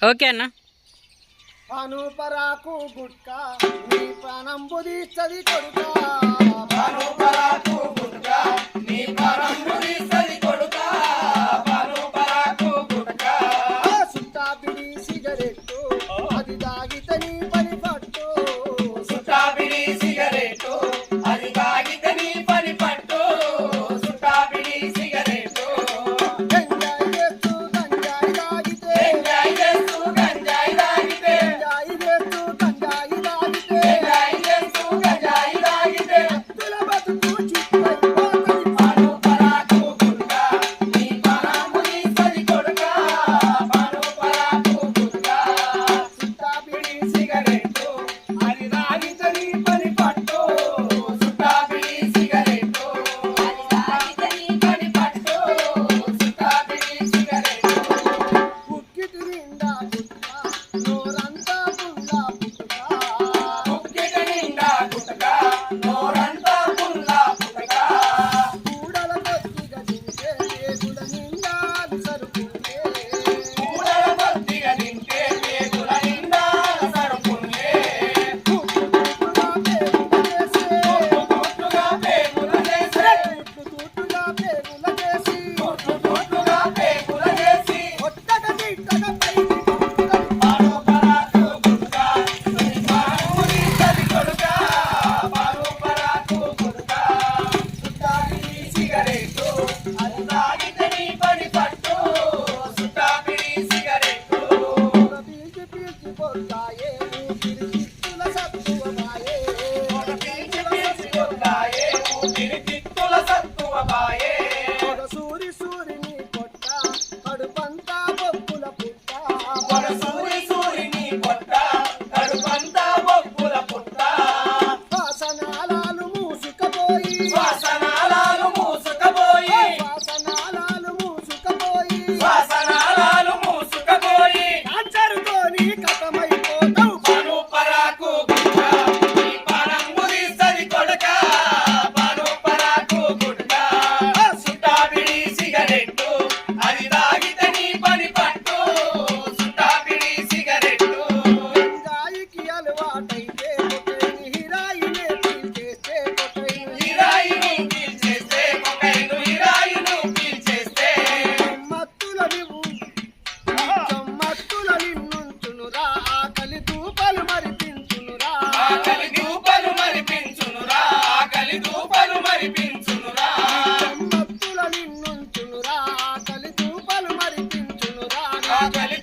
Okay అన్న. అనుపరాకు గుట్కా నీ ప్రాణం బుధిస్తది కొడుకా, అనుపరాకు గుట్కా నీ ప్రాణం బుధిస్తది కొడుకా, అనుపరాకు గుట్కా సుట్టా బిడి సిగరెట్టు అది తాగితే నీ పని పట్టు, సుట్టా బిడి సిగరెట్టు అది తాగితే నీ పని పట్టు, సుట్టా బిడి సిగరెట్టు ఎంజాయ్ చేస్తూ గంజాయి తాగితే, ఎంజాయ్ చేస్తూ గంజాయి తాగితే, ఎంజాయ్ చేస్తూ గంజాయి తాగితే, ఎంజాయ్ చేస్తూ గంజాయి తాగితే భక్తుల బతుకు చిత్తైపోతది. అనుపరాకు గుట్కా నీ ప్రాణం బుధిస్తది కొడుకా, అనుపరాకు గుట్కా సుట్టా బిడి సిగరెట్టు అది తాగితే నీ పని పట్టు, సుట్టా బిడి సిగరెట్టు అది తాగితే నీ పని పట్టు, సుట్టా బిడి సిగరెట్టు బుక్కిటి నిండా గుట్కా నోరంతా పుల్లా పుట్టుకా, బుక్కిట నిండా గుట్కా నోరంతా పుల్లా పుట్కా, కూడల కొద్దిగా తింటే పేగుల నిండా సరుకుంటే, కూడల కొద్దిగా తింటే పేగుల నిండా సరుకుంటే, తూట్టుగా పేగుల చేసే, తూట్టుగా పేగుల చేసే, తూట్టుగా పేగుల చేసి, తూట్టుగా పేగుల చేసి ఒట్టగ తిట్టగ పైకి పంపుతది. అనుపరాకు గుట్కా నీ ప్రాణం బుధిస్తది కొడుకా, అనుపరాకు గుట్కా సుట్టా బిడి సిగరెట్టు అది తాగితే నీ పని పట్టు, సుట్టా బిడి సిగరెట్టు పీల్చి పీల్చి పోతాయే ఊపిరి చిత్తుల సత్తువమాయే, ఒక పీల్చి పీల్చి కొట్టాయే ఊపిరి తిత్తుల సత్తువబాయే, ఒక సూరి సూరిని పొట్ట కడుపంతా బొక్కుల పుట్ట, ఒక సూరి సూరిని పొట్ట కడుపంతా బొక్కుల పుట్ట, వాసనాలాలు మూసుకపోయి, వాసనాలాలు మూసుకపోయి, వాసనాలాలు మూసుకపోయి, వాసనాలాలు మూసుకపోయి కాంచరుతోని కథమైపోతావు. అనుపరాకు గుట్కా నీ ప్రాణం బుధిస్తది కొడుకా, అనుపరాకు గుట్కా సుట్టా బిడి సిగరెట్టు అది తాగితే నీ పని పట్టు, సుట్టా బిడి సిగరెట్టు గంజాయికి అలవాటైతే కొకైని హిరాయినే పీల్చేస్తే, కొకైని హిరాయిను పీల్చేస్తే, కొకైను హిరాయిను పీల్చేస్తే మత్తుల నీవు మత్తుల నిన్నుంచునురా, ఆకలి దూపలు మరిపించునురా, ఆకలి దూపలు మరిపించునురా, ఆకలి దూపలు మరిపించునురా, మత్తుల నిన్నుంచునురా, ఆకలి దూపలు మరిపించునురా, ఆకలి